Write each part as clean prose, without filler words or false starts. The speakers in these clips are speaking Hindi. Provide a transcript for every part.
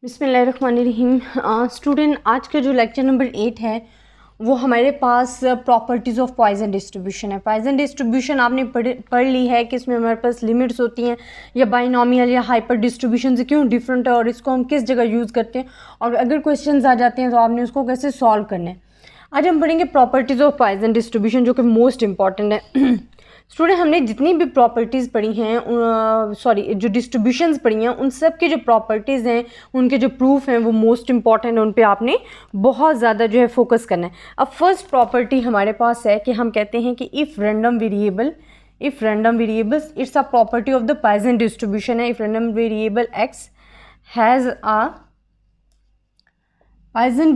बिस्मिल्लाहिर्रहमानिर्रहीम। स्टूडेंट, आज का जो लेक्चर नंबर 8 है वो हमारे पास प्रॉपर्टीज़ ऑफ पॉइजन डिस्ट्रीब्यूशन है। पॉइजन डिस्ट्रीब्यूशन आपने पढ़ ली है कि इसमें हमारे पास लिमिट्स होती हैं या बाइनोमियल या हाइपर डिस्ट्रीब्यूशन से क्यों डिफरेंट है और इसको हम किस जगह यूज़ करते हैं और अगर क्वेश्चंस आ जाते हैं तो आपने उसको कैसे सॉल्व करना है। आज हम पढ़ेंगे प्रॉपर्टीज़ ऑफ पॉइजन डिस्ट्रीब्यूशन जो कि मोस्ट इंपॉर्टेंट है। स्टूडेंट, हमने जितनी भी प्रॉपर्टीज़ पढ़ी हैं, जो डिस्ट्रीब्यूशंस पढ़ी हैं, उन सब की जो प्रॉपर्टीज़ हैं, उनके जो प्रूफ हैं वो मोस्ट इंपॉर्टेंट है, उन पे आपने बहुत ज़्यादा जो है फोकस करना है। अब फर्स्ट प्रॉपर्टी हमारे पास है कि हम कहते हैं कि if random variables it's a property of the Poisson distribution है। If random variable X has a Poisson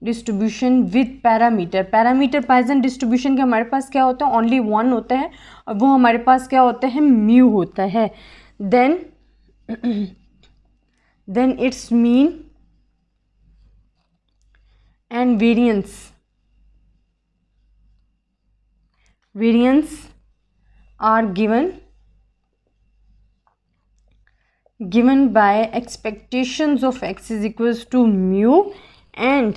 distribution with parameter Poisson distribution के हमारे पास क्या होता है, ओनली वन होता है और वो हमारे पास क्या होता है, म्यू होता है। Then its mean and variance are given by expectations of x is equals to mu and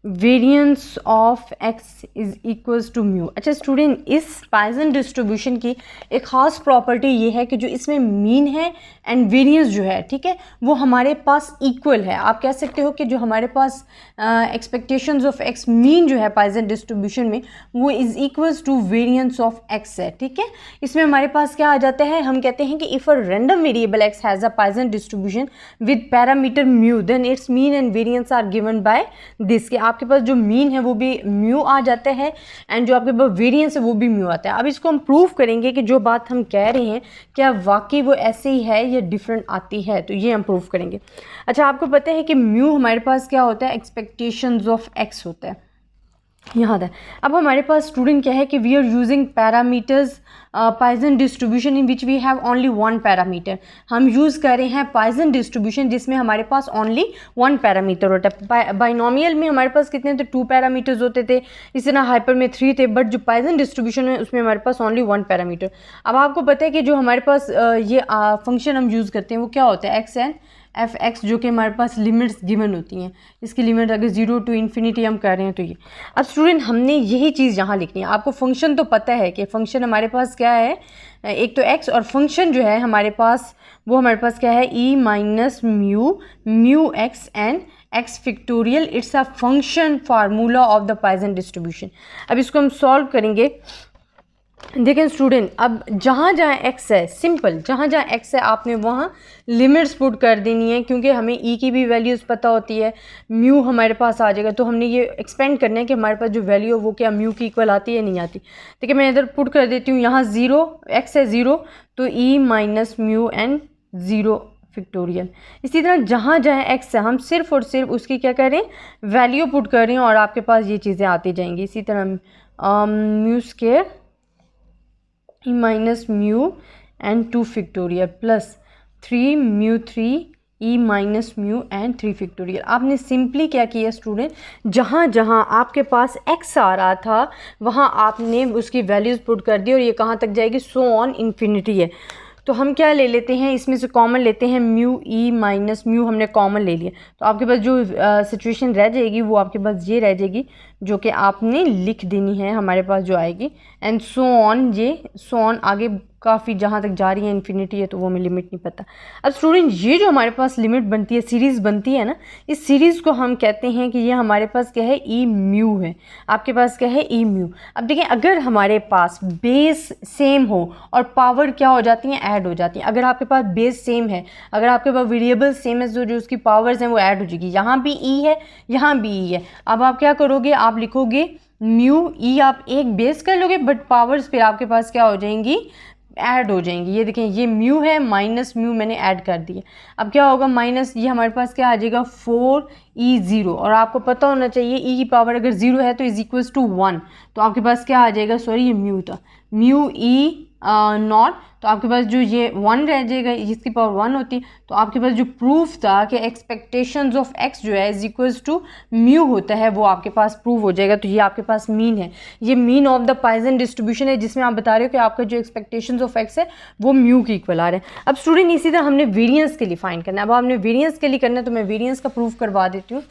variance of X is equals to mu. अच्छा स्टूडेंट, इस पॉइजन डिस्ट्रीब्यूशन की एक ख़ास प्रॉपर्टी ये है कि जो इसमें मीन है एंड वेरियंस जो है, ठीक है, वो हमारे पास इक्वल है। आप कह सकते हो कि जो हमारे पास एक्सपेक्टेशंस ऑफ एक्स मीन जो है पॉइजन डिस्ट्रीब्यूशन में वो is equals to variance of X है, ठीक है। इसमें हमारे पास क्या आ जाता है, हम कहते हैं कि if a random variable X has a Poisson distribution with parameter mu then its mean and variance are given by this. के आपके पास जो मीन है वो भी म्यू आ जाता है एंड जो आपके पास वेरिएंस है वो भी म्यू आता है। अब इसको हम प्रूव करेंगे कि जो बात हम कह रहे हैं क्या वाकई वो ऐसे ही है या डिफरेंट आती है, तो ये हम प्रूव करेंगे। अच्छा, आपको पता है कि म्यू हमारे पास क्या होता है, एक्सपेक्टेशंस ऑफ एक्स होता है, यहाँ है। अब हमारे पास स्टूडेंट क्या है कि we are using parameters Poisson distribution in which we have only one parameter. हम यूज़ कर रहे हैं पॉइजन डिस्ट्रीब्यूशन जिसमें हमारे पास ओनली वन पैरामीटर होता है। बाइनोमियल में हमारे पास कितने थे, 2 पैरामीटर्स होते थे, इसी तरह हाइपर में 3 थे, बट जो पॉइजन डिस्ट्रीब्यूशन है उसमें हमारे पास ओनली वन पैरामीटर। अब आपको पता है कि जो हमारे पास ये फंक्शन हम यूज़ करते हैं वो क्या होता है, एक्स एंड एफ एक्स, जो कि हमारे पास लिमिट्स गिवन होती हैं। इसकी लिमिट अगर 0 टू इन्फिनिटी हम कर रहे हैं तो ये। अब स्टूडेंट, हमने यही चीज़ यहाँ लिखनी है। आपको फंक्शन तो पता है कि फंक्शन हमारे पास क्या है, एक तो एक्स, और फंक्शन जो है हमारे पास वो हमारे पास क्या है, e minus mu x and x factorial. It's a function formula of the Poisson distribution. अब इसको हम सॉल्व करेंगे। देखें स्टूडेंट, अब जहाँ जहाँ एक्स है, सिंपल, जहाँ जहाँ एक्स है आपने वहाँ लिमिट्स पुट कर देनी है, क्योंकि हमें ई की भी वैल्यूज़ पता होती है, म्यू हमारे पास आ जाएगा, तो हमने ये एक्सपेंड करना है कि हमारे पास जो वैल्यू है वो क्या म्यू की इक्वल आती है नहीं आती। ठीक है, मैं इधर पुट कर देती हूँ, यहाँ 0, एक्स है 0 तो ई माइनस म्यू एंड 0 फिक्टोरियल। इसी तरह जहाँ जहाँ एक्स है हम सिर्फ और सिर्फ उसकी क्या कर रहे हैं, वैल्यू पुट कर रहे हैं और आपके पास ये चीज़ें आती जाएंगी। इसी तरह mu square E minus mu and 2 factorial plus 3 mu 3 E minus mu and 3 factorial. आपने सिंपली क्या किया स्टूडेंट, जहाँ जहाँ आपके पास एक्स आ रहा था वहाँ आपने उसकी वैल्यूज़ पुट कर दी और ये कहाँ तक जाएगी, सो ऑन इन्फिनिटी है। तो हम क्या ले लेते हैं, इसमें से कॉमन लेते हैं, म्यू ई माइनस म्यू हमने कॉमन ले लिया, तो आपके पास जो सिचुएशन रह जाएगी वो आपके पास ये रह जाएगी जो कि आपने लिख देनी है हमारे पास जो आएगी, एंड सो ऑन, ये सो ऑन आगे काफ़ी जहाँ तक जा रही है इन्फिनिटी है, तो वो हमें लिमिट नहीं पता। अब स्टूडेंट, ये जो हमारे पास लिमिट बनती है, सीरीज़ बनती है ना, इस सीरीज़ को हम कहते हैं कि ये हमारे पास क्या है, ई म्यू है। आपके पास क्या है, ई म्यू। अब देखिए, अगर हमारे पास बेस सेम हो और पावर क्या हो जाती हैं, ऐड हो जाती हैं। अगर आपके पास बेस सेम है, अगर आपके पास वेरिएबल सेम है, जो उसकी पावर्स हैं वो ऐड हो जाएगी। यहाँ भी ई है, यहाँ भी ई है। अब आप क्या करोगे, आप लिखोगे म्यू ई, आप एक बेस कर लोगे बट पावर्स फिर आपके पास क्या हो जाएंगी, ऐड हो जाएंगी। ये देखें, ये म्यू है, माइनस म्यू मैंने ऐड कर दिया। अब क्या होगा, माइनस, ये हमारे पास क्या आ जाएगा, 4e0, और आपको पता होना चाहिए ई की पावर अगर 0 है तो इज इक्वल्स टू 1, तो आपके पास क्या आ जाएगा, सॉरी ये म्यू था, म्यू ई नॉट, तो आपके पास जो ये 1 रह जाएगा, इसकी पावर 1 होती है। तो आपके पास जो प्रूफ था कि एक्सपेक्टेशंस ऑफ एक्स जो है इज इक्वल्स टू म्यू होता है, वो आपके पास प्रूव हो जाएगा। तो ये आपके पास मीन है, ये mean of the Poisson distribution है, जिसमें आप बता रहे हो कि आपका जो एक्सपेक्टेशंस ऑफ एक्स है वो म्यू के इक्वल आ रहे हैं। अब स्टूडेंट इसी तरह हमने वेरियंस के लिए फाइंड करना है। अब आपने वेरियंस के लिए करना है, तो मैं वेरियंस का प्रूफ करवा देती हूँ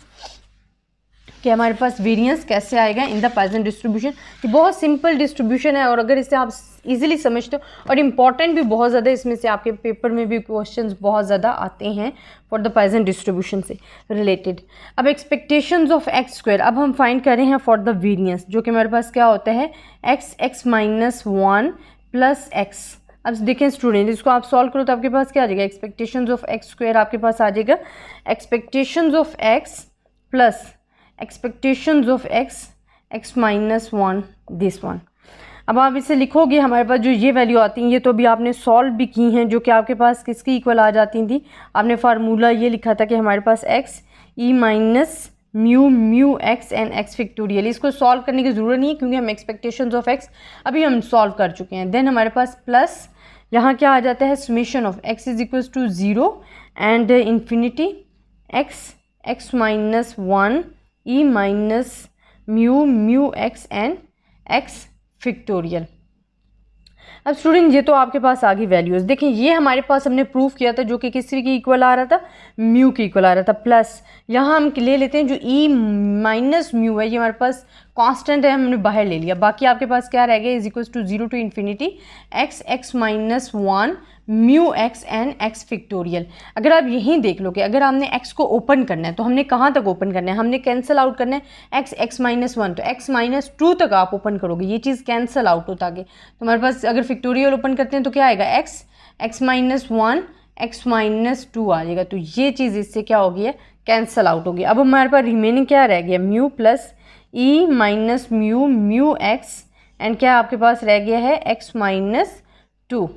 कि हमारे पास वेरिएंस कैसे आएगा इन द पॉइसन डिस्ट्रीब्यूशन। ये बहुत सिंपल डिस्ट्रीब्यूशन है, और अगर इसे आप इजीली समझते हो, और इम्पॉर्टेंट भी बहुत ज़्यादा, इसमें से आपके पेपर में भी क्वेश्चंस बहुत ज़्यादा आते हैं फॉर द पॉइसन डिस्ट्रीब्यूशन से रिलेटेड। अब एक्सपेक्टेशंस ऑफ एक्स स्क्वायर अब हम फाइंड कर रहे हैं फॉर द वेरिएंस, जो कि हमारे पास क्या होता है एक्स माइनस 1 प्लस एक्स। अब देखें स्टूडेंट, इसको आप सॉल्व करो तो आपके पास क्या आ जाएगा, एक्सपेक्टेशंस ऑफ एक्स स्क्वायर आपके पास आ जाएगा expectations of x plus expectations of x minus 1 this one. अब आप इसे लिखोगे, हमारे पास जो ये वैल्यू आती हैं ये तो अभी आपने सॉल्व भी की हैं, जो कि आपके पास किसकी इक्वल आ जाती थी। आपने फार्मूला ये लिखा था कि हमारे पास x e minus mu x and x factorial. इसको सॉल्व करने की ज़रूरत नहीं है, क्योंकि हम एक्सपेक्टेशंस ऑफ एक्स अभी हम सॉल्व कर चुके हैं। देन हमारे पास प्लस यहाँ क्या आ जाता है, summation of X is equals to 0 and infinity X minus 1 e minus mu x and x factorial. अब स्टूडेंट ये तो आपके पास आ गई वैल्यूज़। देखें ये हमारे पास हमने प्रूफ किया था, जो कि किसी की इक्वल आ रहा था, म्यू की इक्वल आ रहा था। प्लस यहाँ हम ले लेते हैं जो ई माइनस म्यू है, ये हमारे पास कांस्टेंट है, हमने बाहर ले लिया। बाकी आपके पास क्या रह गया, is equals to 0 to infinity X minus 1 mu x and x factorial. अगर आप यहीं देख लो कि अगर हमने एक्स को ओपन करना है तो हमने कहाँ तक ओपन करना है, हमने कैंसिल आउट करना है एक्स माइनस 1, तो एक्स माइनस 2 तक आप ओपन करोगे, ये चीज़ कैंसिल आउट होता है। तो हमारे पास अगर फैक्टोरियल ओपन करते हैं तो क्या आएगा, एक्स माइनस 1 एक्स माइनस 2 आ जाएगा। तो ये चीज़ इससे क्या होगी है, कैंसिल आउट होगी। अब हमारे पास रिमेनिंग क्या रह गया, mu plus e minus mu x and क्या आपके पास रह गया है एक्स माइनस 2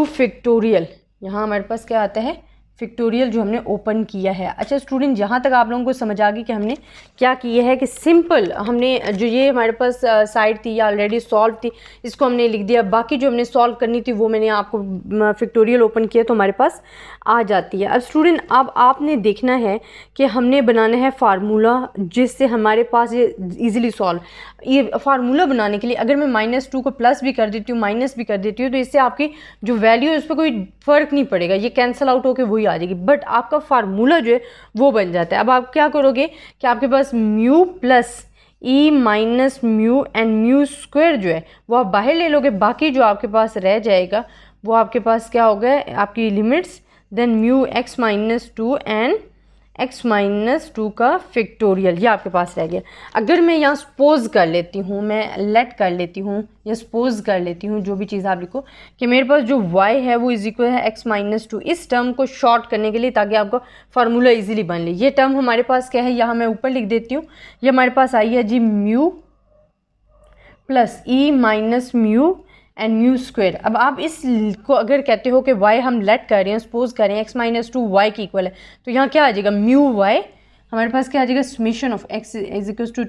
फैक्टोरियल। यहाँ हमारे पास क्या आता है, फैक्टोरियल जो हमने ओपन किया है। अच्छा स्टूडेंट, यहाँ तक आप लोगों को समझ आ गई कि हमने क्या किया है, कि सिंपल हमने जो ये हमारे पास साइड थी या ऑलरेडी सॉल्व थी, इसको हमने लिख दिया। बाकी जो हमने सॉल्व करनी थी वो मैंने आपको फैक्टोरियल ओपन किया तो हमारे पास आ जाती है। अब स्टूडेंट, अब आपने देखना है कि हमने बनाना है फार्मूला जिससे हमारे पास ये ईजिली सॉल्व। ये फार्मूला बनाने के लिए अगर मैं -2 को प्लस भी कर देती हूँ, माइनस भी कर देती हूँ, तो इससे आपकी जो वैल्यू है उस पर कोई फ़र्क नहीं पड़ेगा, ये कैंसिल आउट होकर वही आ जाएगी। बट आपका फार्मूला जो है वो बन जाता है। अब आप क्या करोगे कि आपके पास mu plus e minus mu and mu square जो है वो आप बाहर ले लोगे। बाकी जो आपके पास रह जाएगा वो आपके पास क्या होगा, आपकी limits, then mu x minus 2 and x minus 2 का फैक्टोरियल, ये आपके पास रह गया। अगर मैं यहाँ सपोज कर लेती हूँ, मैं लेट कर लेती हूँ या सपोज कर लेती हूँ, जो भी चीज़ आप लिखो, कि मेरे पास जो y है वो इज इक्वल है एक्स माइनस 2, इस टर्म को शॉर्ट करने के लिए, ताकि आपका फार्मूला इजीली बन ले। ये टर्म हमारे पास क्या है, यहाँ मैं ऊपर लिख देती हूँ, ये हमारे पास आई है जी mu plus e minus mu and mu square. अब आप इस को अगर कहते हो कि y हम लेट कर रहे हैं, सपोज कर रहे हैं एक्स माइनस 2 y की इक्वल है, तो यहाँ क्या आ जाएगा, म्यू y हमारे पास क्या आ जाएगा, summation of x is equal to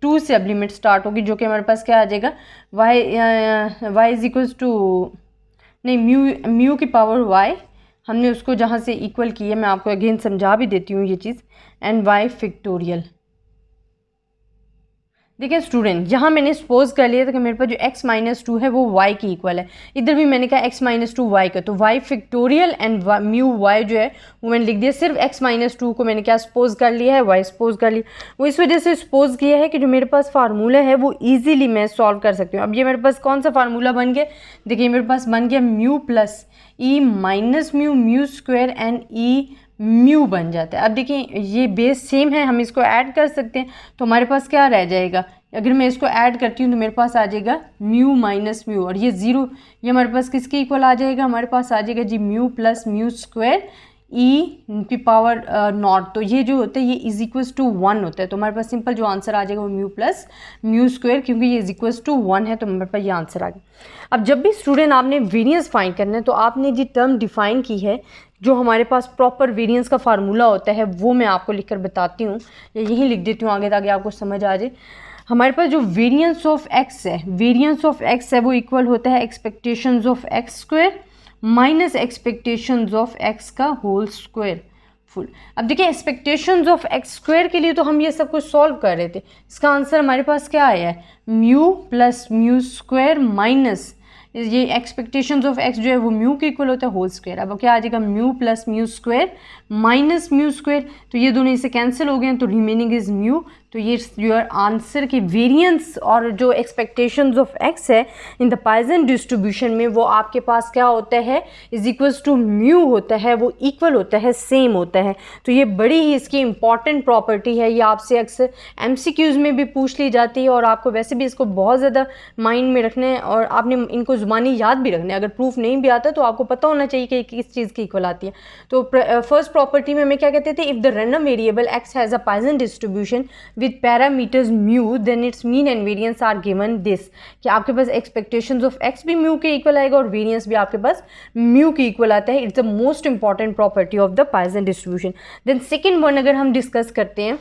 2 से अब लिमिट स्टार्ट होगी, जो कि हमारे पास क्या आ जाएगा, y इज इक्वल टू नहीं म्यू की पावर y, हमने उसको जहाँ से इक्वल की है, मैं आपको अगेन समझा भी देती हूँ ये चीज़, एंड y फैक्टोरियल। देखिए स्टूडेंट, यहाँ मैंने सपोज कर लिया था कि मेरे पास जो x माइनस 2 है वो y की इक्वल है। इधर भी मैंने कहा x माइनस 2 y का, तो y factorial and mu y जो है वो मैंने लिख दिया। सिर्फ x माइनस 2 को मैंने क्या सपोज कर लिया है, y सपोज कर लिया। वो इस वजह से सपोज किया है कि जो मेरे पास फार्मूला है वो ईजिली मैं सॉल्व कर सकती हूँ। अब ये मेरे पास कौन सा फार्मूला बन गया, देखिए मेरे पास बन गया mu plus e minus mu square and E mu बन जाता है। अब देखिए ये बेस सेम है, हम इसको ऐड कर सकते हैं, तो हमारे पास क्या रह जाएगा, अगर मैं इसको ऐड करती हूँ तो मेरे पास आ जाएगा म्यू माइनस म्यू, और ये 0 ये हमारे पास किसके इक्वल आ जाएगा, हमारे पास आ जाएगा जी म्यू प्लस म्यू स्क्वायर ई की पावर नॉट। तो ये जो होता है ये इज इक्वल्स टू 1 होता है, तो हमारे पास सिंपल जो आंसर आ जाएगा वो म्यू प्लस म्यू स्क्वायर, क्योंकि ये इज इक्वल्स टू 1 है, तो हमारे पास ये आंसर आ गया। अब जब भी स्टूडेंट आपने वेरिएंस फाइंड करना है, तो आपने जी टर्म डिफाइन की है, जो हमारे पास प्रॉपर वेरिएंस का फार्मूला होता है वो मैं आपको लिखकर बताती हूँ, या यहीं लिख देती हूँ आगे ताकि आपको समझ आ जाए। हमारे पास जो वेरिएंस ऑफ एक्स है, वेरिएंस ऑफ एक्स है वो इक्वल होता है expectations of x square minus expectations of x का होल स्क्वायर फुल। अब देखिए एक्सपेक्टेशंस ऑफ एक्स स्क्वायर के लिए तो हम ये सब कुछ सॉल्व कर रहे थे, इसका आंसर हमारे पास क्या आया है, mu plus mu square minus ये एक्सपेक्टेशंस ऑफ एक्स जो है वो म्यू के इक्वल होता है होल स्क्वायर। अब क्या आ जाएगा, mu plus mu square minus mu square, तो ये दोनों इससे कैंसिल हो गए तो रिमेनिंग इज म्यू। तो ये योर आंसर की वेरिएंस और जो एक्सपेक्टेशंस ऑफ एक्स है इन द पॉइसन डिस्ट्रीब्यूशन में वो आपके पास क्या होता है, इज इक्वल्स टू म्यू होता है, वो इक्वल होता है, सेम होता है। तो ये बड़ी ही इसकी इंपॉर्टेंट प्रॉपर्टी है, ये आपसे अक्सर एमसीक्यूज में भी पूछ ली जाती है और आपको वैसे भी इसको बहुत ज़्यादा माइंड में रखना है और आपने इनको ज़ुबानी याद भी रखना है। अगर प्रूफ नहीं भी आता तो आपको पता होना चाहिए कि किस चीज़ की इक्वल आती है। तो फर्स्ट प्रॉपर्टी में हमें क्या कहते थे, if the random variable X has a Poisson distribution with parameters mu then its mean and variance are given this, कि आपके पास expectations of x भी mu के इक्वल आएगा और वेरिएंस भी आपके पास mu के इक्वल आता है। It's the most important property of the Poisson distribution. Then second one अगर हम डिस्कस करते हैं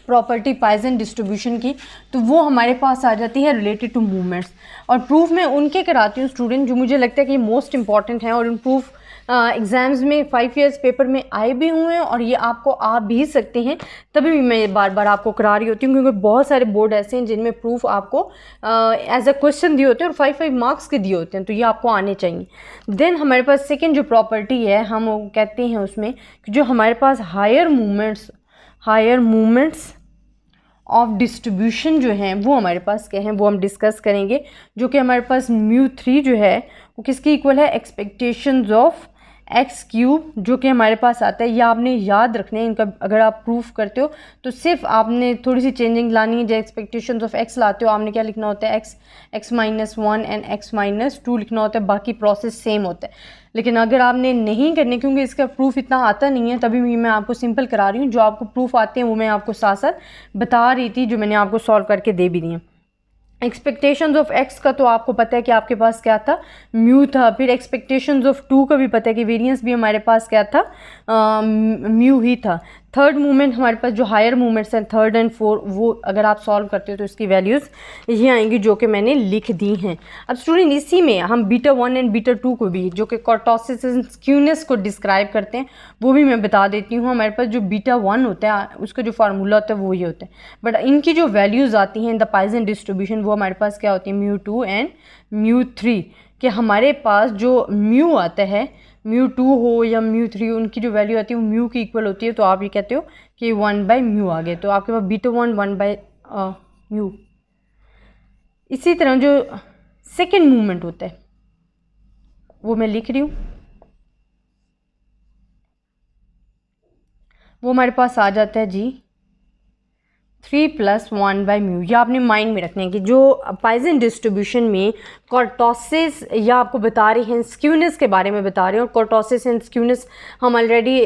प्रॉपर्टी पॉइसन डिस्ट्रीब्यूशन की, तो वो हमारे पास आ जाती है रिलेटेड टू मूवमेंट्स। और प्रूफ मैं उनके कराती हूँ स्टूडेंट जो मुझे लगता है कि मोस्ट इंपॉर्टेंट हैं और उन प्रूफ एग्ज़ाम्स में 5 ईयर्स पेपर में आए भी हुए हैं और ये आपको आ भी सकते हैं, तभी भी मैं बार बार आपको करा रही होती हूँ क्योंकि बहुत सारे बोर्ड ऐसे हैं जिनमें प्रूफ आपको एज अ क्वेश्चन दिए होते हैं और 5 मार्क्स के दिए होते हैं, तो ये आपको आने चाहिए। देन हमारे पास सेकेंड जो प्रॉपर्टी है हम वो कहते हैं उसमें कि जो हमारे पास हायर मूवमेंट्स ऑफ डिस्ट्रीब्यूशन जो हैं वो हमारे पास क्या हैं वो हम डिस्कस करेंगे, जो कि हमारे पास μ3 जो है वो किसकी इक्वल है, एक्सपेक्टेशंस ऑफ एक्स क्यूब, जो कि हमारे पास आता है। ये आपने याद रखना है, इनका अगर आप प्रूफ करते हो तो सिर्फ आपने थोड़ी सी चेंजिंग लानी है। जो एक्सपेक्टेशंस ऑफ एक्स लाते हो आपने क्या लिखना होता है, x minus 1 and x minus 2 लिखना होता है, बाकी प्रोसेस सेम होता है। लेकिन अगर आपने नहीं करने, क्योंकि इसका प्रूफ इतना आता नहीं है, तभी मैं आपको सिंपल करा रही हूँ। जो आपको प्रूफ आते हैं वो मैं आपको साथ साथ बता रही थी, जो मैंने आपको सॉल्व करके दे भी दिए। एक्सपेक्टेशंस ऑफ एक्स का तो आपको पता है कि आपके पास क्या था, म्यू था। फिर एक्सपेक्टेशंस ऑफ 2 का भी पता है कि वेरिएंस भी हमारे पास क्या था, म्यू ही था। थर्ड मूवमेंट हमारे पास जो हायर मूवमेंट्स हैं 3rd and 4th, वो अगर आप सॉल्व करते हो तो इसकी वैल्यूज़ ये आएंगी जो कि मैंने लिख दी हैं। अब स्टूडेंट इसी में हम बीटा 1 एंड बीटा 2 को भी, जो कि कर्टोसिस एंड स्क्यूनेस को डिस्क्राइब करते हैं, वो भी मैं बता देती हूँ। हमारे पास जो बीटा 1 होता है उसका जो फार्मूला होता है वो ये होता है, बट इनकी जो वैल्यूज़ आती हैं इन द पॉइसन डिस्ट्रीब्यूशन वो हमारे पास क्या होती है, μ2 एंड μ3, कि हमारे पास जो म्यू आता है, μ2 हो या μ3, उनकी जो वैल्यू आती है वो म्यू की इक्वल होती है। तो आप ये कहते हो कि 1/μ आ गए, तो आपके पास बीटा 1 1/μ। इसी तरह जो सेकेंड मूवमेंट होता है वो मैं लिख रही हूँ, वो हमारे पास आ जाता है जी 3 + 1/μ। ये आपने माइंड में रखना है कि जो पॉइसन डिस्ट्रीब्यूशन में कर्टोसिस या आपको बता रही हैं स्क्यूनेस के बारे में बता रहे हैं, और कर्टोसिस एंड स्क्यूनेस हम ऑलरेडी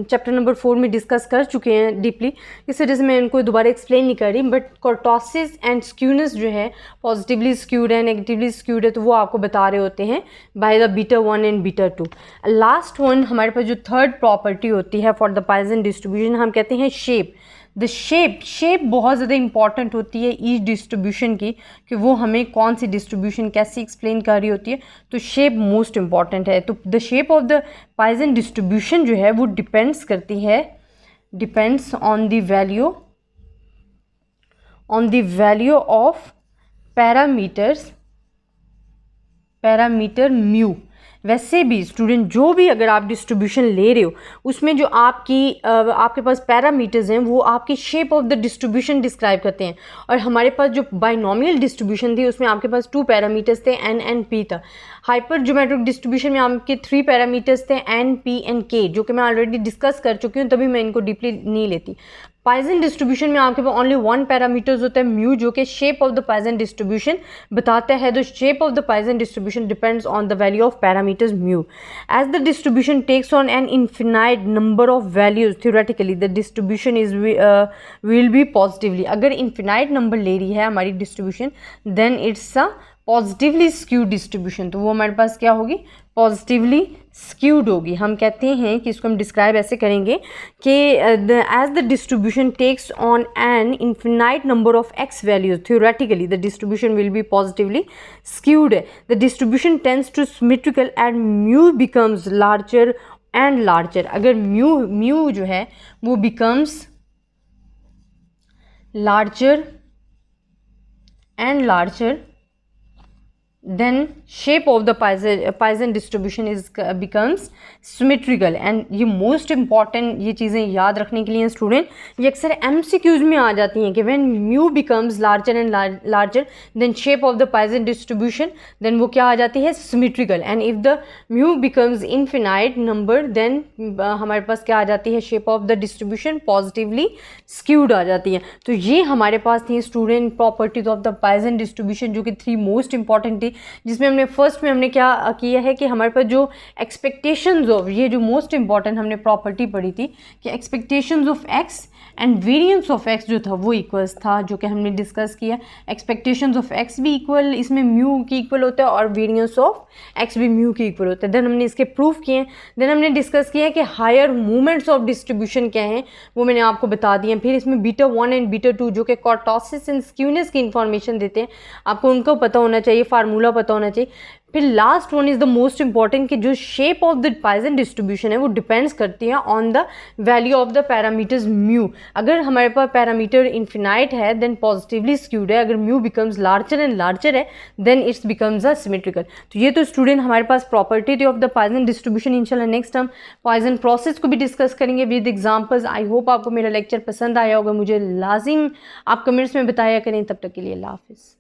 चैप्टर नंबर 4 में डिस्कस कर चुके हैं डीपली, इस वजह से मैं इनको दोबारा एक्सप्लेन नहीं कर रही। बट कर्टोसिस एंड स्क्यूनेस जो है पॉजिटिवली स्क्यूड है, नेगेटिवली स्क्यूड है, तो वो आपको बता रहे होते हैं by the beta 1 and beta 2। Last one हमारे पास जो थर्ड प्रॉपर्टी होती है फॉर द पॉइसन डिस्ट्रीब्यूशन, हम कहते हैं शेप। द शेप बहुत ज़्यादा इंपॉर्टेंट होती है ईच डिस्ट्रीब्यूशन की, कि वो हमें कौन सी डिस्ट्रीब्यूशन कैसे एक्सप्लेन कर रही होती है, तो शेप मोस्ट इंपॉर्टेंट है। तो the shape of the Poisson distribution जो है वो डिपेंड्स करती है, depends on the value of parameter mu. वैसे भी स्टूडेंट जो भी अगर आप डिस्ट्रीब्यूशन ले रहे हो उसमें जो आपके पास पैरामीटर्स हैं वो आपकी shape of the distribution describe करते हैं। और हमारे पास जो बाइनोमियल डिस्ट्रीब्यूशन थी उसमें आपके पास 2 पैरामीटर्स थे, n एंड p था। हाइपर ज्योमेट्रिक डिस्ट्रीब्यूशन में आपके 3 पैरामीटर्स थे, n, p एंड k, जो कि मैं ऑलरेडी डिस्कस कर चुकी हूँ, तभी मैं इनको डीपली नहीं लेती। पॉइसन डिस्ट्रीब्यूशन में आपके पास ओनली 1 पैरामीटर्स होता है म्यू, जो कि shape of the Poisson distribution बताता है। The shape of the Poisson distribution depends on the value of parameters mu. As the distribution takes on an infinite number of values, theoretically the distribution is will be positively. अगर इन्फिनाइट नंबर ले रही है हमारी distribution, then it's a positively skewed distribution, तो वो हमारे पास क्या होगी, पॉजिटिवली स्क्यूड होगी। हम कहते हैं कि इसको हम डिस्क्राइब ऐसे करेंगे कि as the distribution takes on an infinite number of X values theoretically the distribution will be positively skewed. The distribution tends to symmetrical and mu becomes larger and larger. अगर म्यू जो है वो becomes larger and larger, then shape of the Poisson distribution is becomes symmetrical। and ये most important ये चीज़ें याद रखने के लिए स्टूडेंट, ये अक्सर MCQs में आ जाती हैं कि when mu becomes larger and larger then shape of the Poisson distribution then वो क्या आ जाती है symmetrical। and if the mu becomes infinite number then हमारे पास क्या आ जाती है shape of the distribution positively skewed आ जाती है। तो ये हमारे पास थी student properties of the Poisson distribution जो कि 3 मोस्ट इंपॉर्टेंट थी, जिसमें हमने फर्स्ट में हमने क्या किया है कि हमारे पास जो एक्सपेक्टेशंस ऑफ, ये जो मोस्ट इंपॉर्टेंट हमने प्रॉपर्टी पढ़ी थी कि expectations of x and variance of x जो था वो इक्वल्स था, जो कि हमने डिस्कस किया। एक्सपेक्टेशंस ऑफ एक्स भी इक्वल इसमें म्यू के इक्वल होता है और वेरिएंस ऑफ एक्स भी म्यू के इक्वल होता है। देन हमने इसके प्रूफ किए। देन हमने डिस्कस किया कि हायर मूवमेंट्स ऑफ डिस्ट्रीब्यूशन क्या हैं वो मैंने आपको बता दिए। फिर इसमें बीटा 1 एंड बीटा 2 जो कि कर्टोसिस एंड स्क्यूनेस की इंफॉर्मेशन देते हैं, आपको उनको पता होना चाहिए, फार्मूला पता होना चाहिए। फिर last one is the most important कि जो shape of the Poisson distribution है वो डिपेंड्स करती है on the value of the parameters mu. अगर हमारे पास पैरामीटर इन्फिनाइट है देन पॉजिटिवली स्क्यूड है, अगर mu becomes larger and larger है then it's becomes a symmetrical. तो ये तो स्टूडेंट हमारे पास प्रॉपर्टी थी ऑफ द Poisson डिस्ट्रीब्यूशन। इंशाल्लाह नेक्स्ट हम Poisson प्रोसेस को भी डिस्कस करेंगे विद एग्जाम्पल्स। आई होप आपको मेरा लेक्चर पसंद आया होगा, मुझे लाजिम आप कमेंट्स में बताया करें। तब तक के लिए अल्लाह हाफिज़।